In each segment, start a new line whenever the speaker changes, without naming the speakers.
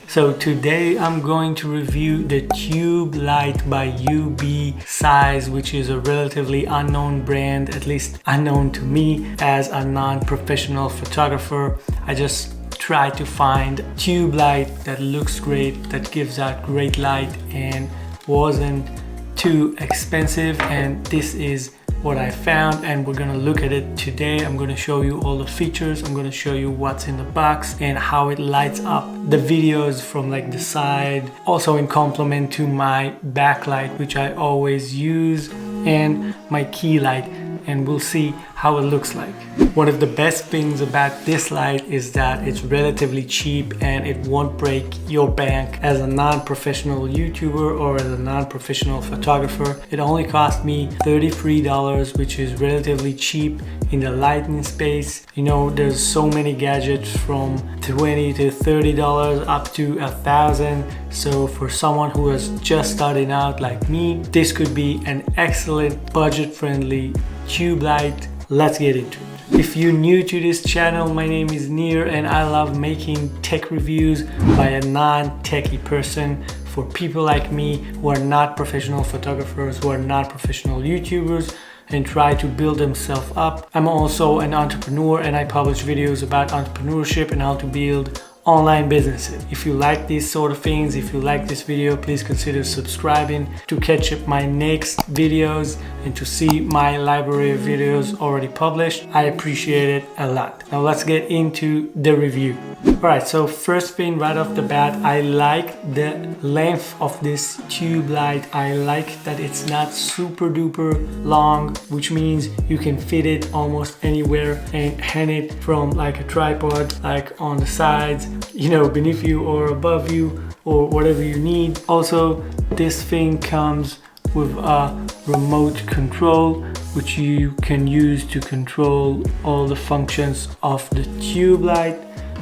So today I'm going to review the Tube Light by UBeesize, which is a relatively unknown brand, at least unknown to me as a non-professional photographer. I just try to find tube light that looks great, that gives out great light and wasn't too expensive, and this is what I found and we're gonna look at it today. I'm gonna show you all the features, I'm gonna show you what's in the box and how it lights up the videos from like the side, also in complement to my backlight, which I always use, and my key light, and we'll see how it looks like. One of the best things about this light is that it's relatively cheap and it won't break your bank. As a non-professional YouTuber or as a non-professional photographer, it only cost me $33, which is relatively cheap in the lighting space. You know, there's so many gadgets from $20 to $30 up to $1,000. So for someone who is just starting out like me, this could be an excellent budget-friendly tube light. Let's get into it. If you're new to this channel, my name is Nir and I love making tech reviews by a non-techie person for people like me who are not professional photographers, who are not professional YouTubers, and try to build themselves up. I'm also an entrepreneur and I publish videos about entrepreneurship and how to build online businesses. If you like these sort of things, if you like this video, please consider subscribing to catch up my next videos and to see my library of videos already published. I appreciate it a lot. Now let's get into the review. Alright, so first thing right off the bat, I like the length of this tube light. I like that it's not super duper long, which means you can fit it almost anywhere and hang it from like a tripod, like on the sides, you know, beneath you or above you or whatever you need. Also, this thing comes with a remote control, which you can use to control all the functions of the tube light.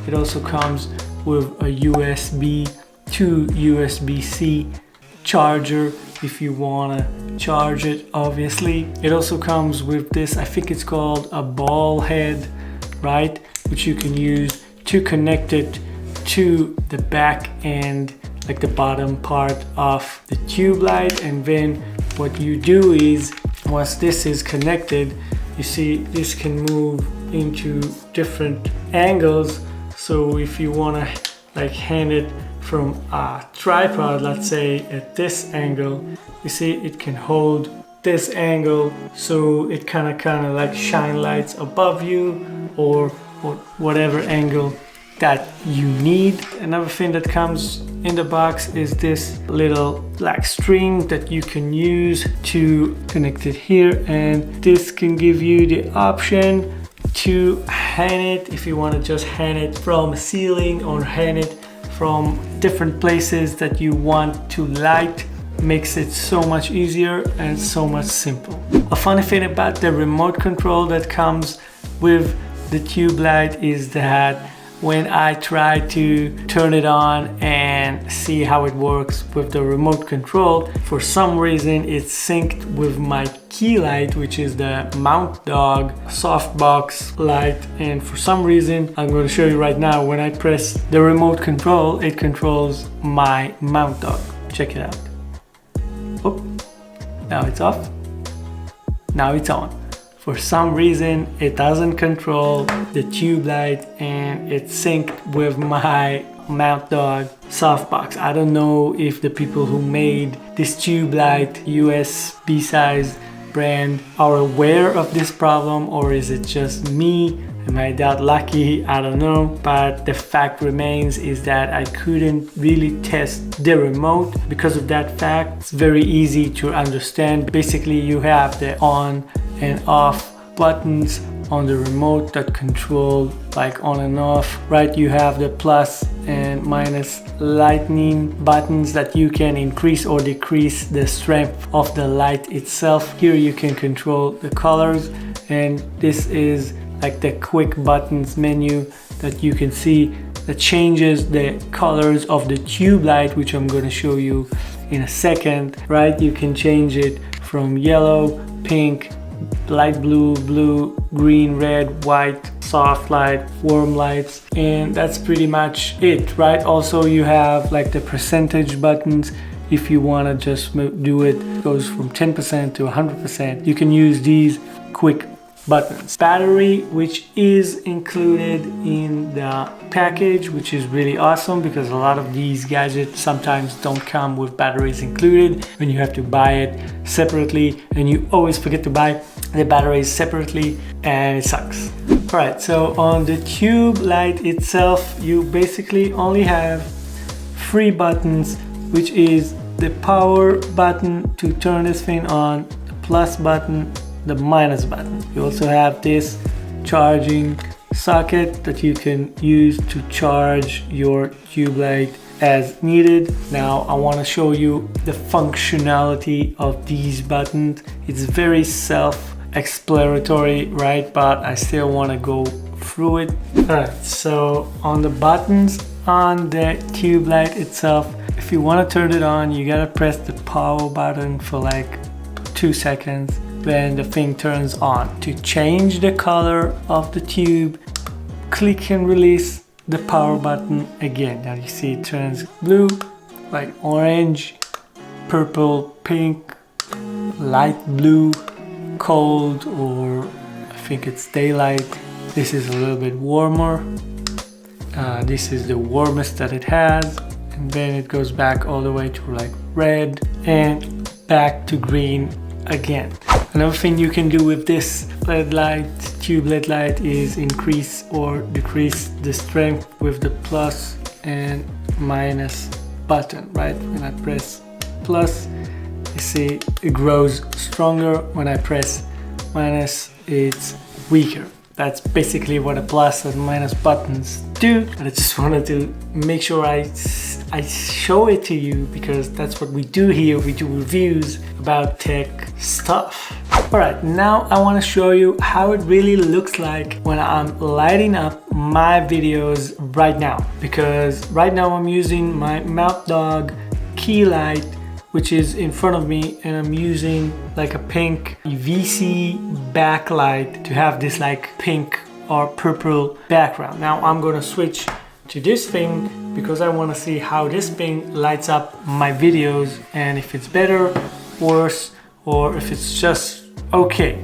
It also comes with a USB to USB-C charger if you want to charge it, obviously. It also comes with this, I think it's called a ball head, right? Which you can use to connect it to the back end, like the bottom part of the tube light. And then what you do is, once this is connected, you see this can move into different angles. So if you want to like hang it from a tripod, let's say at this angle, you see it can hold this angle, so it kind of like shine lights above you or whatever angle that you need. Another thing that comes in the box is this little black string that you can use to connect it here, and this can give you the option to hang it if you want to just hang it from a ceiling or hang it from different places that you want to light. Makes it so much easier and so much simple. A funny thing about the remote control that comes with the tube light is that when I try to turn it on and see how it works with the remote control, for some reason it's synced with my key light, which is the Mount Dog softbox light, and for some reason, I'm going to show you right now, when I press the remote control, it controls my Mount Dog. Check it out. Oh, now it's off. Now it's on. For some reason, it doesn't control the tube light and it's synced with my Mount Dog softbox. I don't know if the people who made this tube light, UBeesize brand, are aware of this problem, or is it just me? Am I that lucky? I don't know. But the fact remains is that I couldn't really test the remote. Because of that fact, it's very easy to understand. Basically, you have the on and off buttons on the remote that control like on and off, right? You have the plus and minus lightning buttons that you can increase or decrease the strength of the light itself. Here you can control the colors, and this is like the quick buttons menu that you can see that changes the colors of the tube light, which I'm going to show you in a second, right? You can change it from yellow, pink, light blue, blue, green, red, white, soft light, warm lights, and that's pretty much it, right? Also, you have like the percentage buttons. If you want to just do it, goes from 10% to 100%. You can use these quick buttons. Battery, which is included in the package, which is really awesome because a lot of these gadgets sometimes don't come with batteries included when you have to buy it separately, and you always forget to buy the batteries separately and it sucks. Alright, so on the tube light itself, you basically only have 3 buttons, which is the power button to turn this thing on, the plus button, the minus button. You also have this charging socket that you can use to charge your tube light as needed. Now I want to show you the functionality of these buttons. It's very self-explanatory, right? But I still want to go through it. Alright, so on the buttons on the tube light itself, if you want to turn it on, you gotta press the power button for like 2 seconds. Then the thing turns on. To change the color of the tube, click and release the power button again. Now you see it turns blue, like orange, purple, pink, light blue, cold, or I think it's daylight. This is a little bit warmer. This is the warmest that it has. And then it goes back all the way to like red and back to green again. Another thing you can do with this LED light, tube LED light, is increase or decrease the strength with the plus and minus button, right? When I press plus, you see it grows stronger. When I press minus, it's weaker. That's basically what a plus and minus buttons do. And I just wanted to make sure I show it to you because that's what we do here. We do reviews about tech stuff. Alright, now I want to show you how it really looks like when I'm lighting up my videos right now. Because right now I'm using my Mouth Dog key light, which is in front of me, and I'm using like a pink IVISII backlight to have this like pink or purple background. Now I'm gonna switch to this thing because I want to see how this thing lights up my videos and if it's better, worse, or if it's just okay.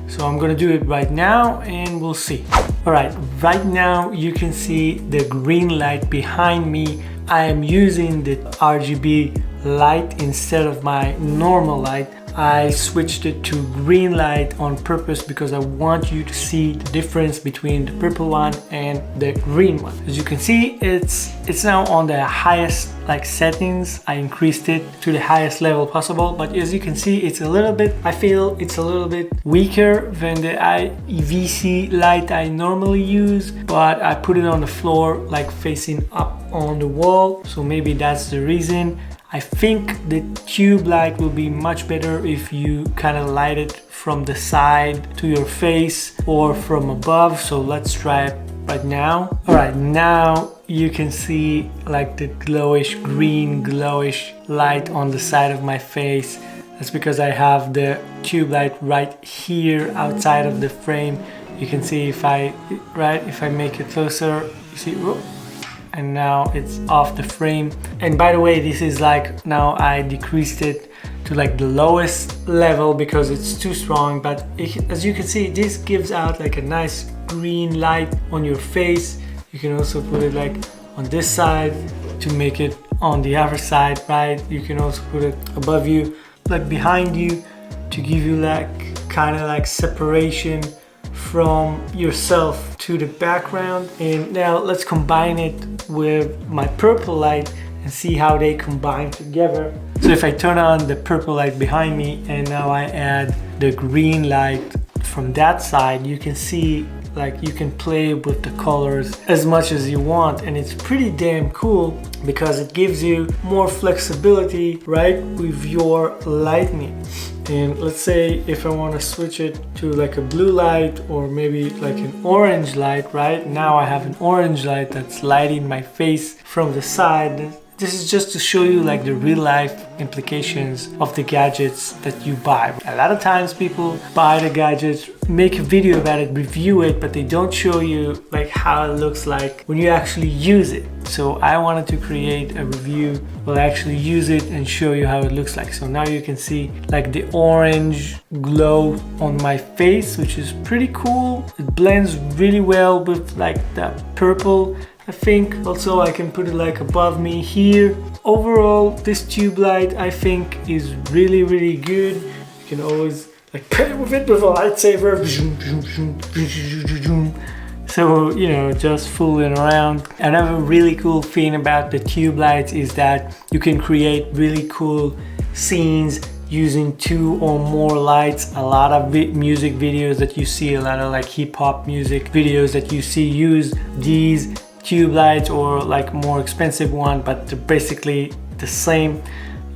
So I'm gonna do it right now and we'll see. Alright, right now you can see the green light behind me. I am using the RGB light instead of my normal light. I switched it to green light on purpose because I want you to see the difference between the purple one and the green one. As you can see, it's now on the highest like settings. I increased it to the highest level possible, but as you can see, it's a little bit, I feel it's a little bit weaker than the IVISII light I normally use, but I put it on the floor like facing up on the wall, so maybe that's the reason. I think the tube light will be much better if you kind of light it from the side to your face or from above. So let's try it right now. All right, now you can see like the glowish green, glowish light on the side of my face. That's because I have the tube light right here outside of the frame. You can see if I make it closer, you see, whoop, and now it's off the frame. And by the way, this is like, now I decreased it to like the lowest level because it's too strong, but as you can see, this gives out like a nice green light on your face. You can also put it like on this side to make it on the other side, right? You can also put it above you, like behind you, to give you like kind of like separation from yourself to the background. And now let's combine it with my purple light and see how they combine together. So if I turn on the purple light behind me and now I add the green light from that side, you can see like you can play with the colors as much as you want, and it's pretty damn cool because it gives you more flexibility, right, with your lighting. And let's say if I want to switch it to like a blue light or maybe like an orange light, right? Now I have an orange light that's lighting my face from the side. this is just to show you like the real life implications of the gadgets that you buy. A lot of times people buy the gadgets, make a video about it, review it, but they don't show you like how it looks like when you actually use it. So I wanted to create a review where I actually use it and show you how it looks like. So now you can see like the orange glow on my face, which is pretty cool. It blends really well with like the purple. I think also I can put it like above me here. Overall, this tube light I think is really good. You can always like play with it with a lightsaber. So, you know, just fooling around. Another really cool thing about the tube lights is that you can create really cool scenes using 2 or more lights. A lot of music videos that you see, a lot of like hip hop music videos that you see use these tube lights or like more expensive one, but they're basically the same.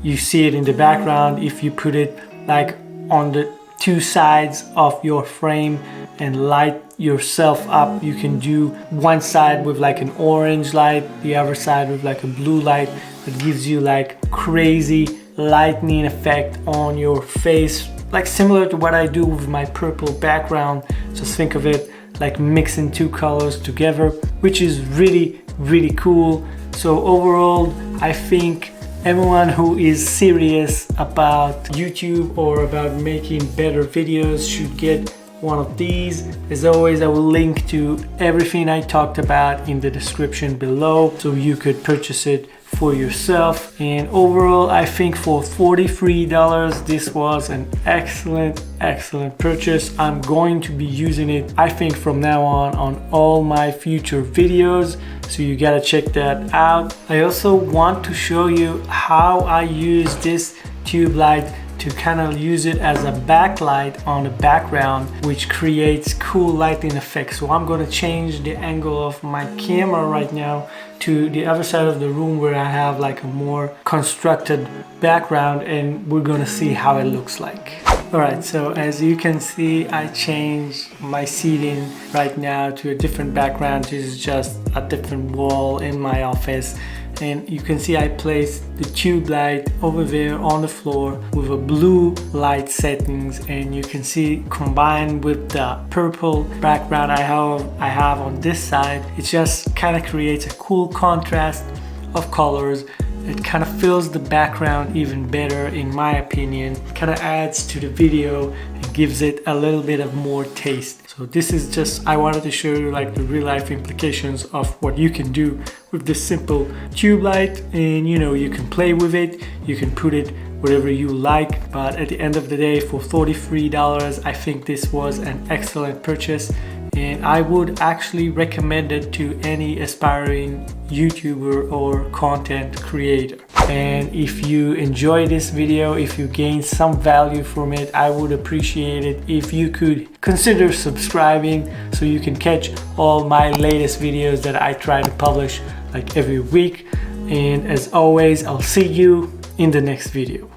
You see it in the background. If you put it like on the 2 sides of your frame and light yourself up, you can do one side with like an orange light, the other side with like a blue light that gives you like crazy lightning effect on your face, like similar to what I do with my purple background. Just think of it like mixing 2 colors together, which is really cool. So overall, I think everyone who is serious about YouTube or about making better videos should get one of these. As always, I will link to everything I talked about in the description below, so you could purchase it for yourself. And overall, I think for $43, this was an excellent purchase. I'm going to be using it, I think, from now on all my future videos, so you gotta check that out. I also want to show you how I use this tube light to kind of use it as a backlight on the background, which creates cool lighting effects. So I'm going to change the angle of my camera right now to the other side of the room where I have like a more constructed background, and we're going to see how it looks like. Alright, so as you can see, I changed my seating right now to a different background. This is just a different wall in my office. And you can see I placed the tube light over there on the floor with a blue light settings, and you can see combined with the purple background I have on this side, it just kind of creates a cool contrast of colors. It kind of fills the background even better, in my opinion. It kind of adds to the video and gives it a little bit of more taste. So this is just, I wanted to show you like the real life implications of what you can do with this simple tube light. And you know, you can play with it, you can put it whatever you like, but at the end of the day, for $43, I think this was an excellent purchase. And I would actually recommend it to any aspiring YouTuber or content creator. And if you enjoy this video, if you gain some value from it, I would appreciate it if you could consider subscribing so you can catch all my latest videos that I try to publish like every week. And as always, I'll see you in the next video.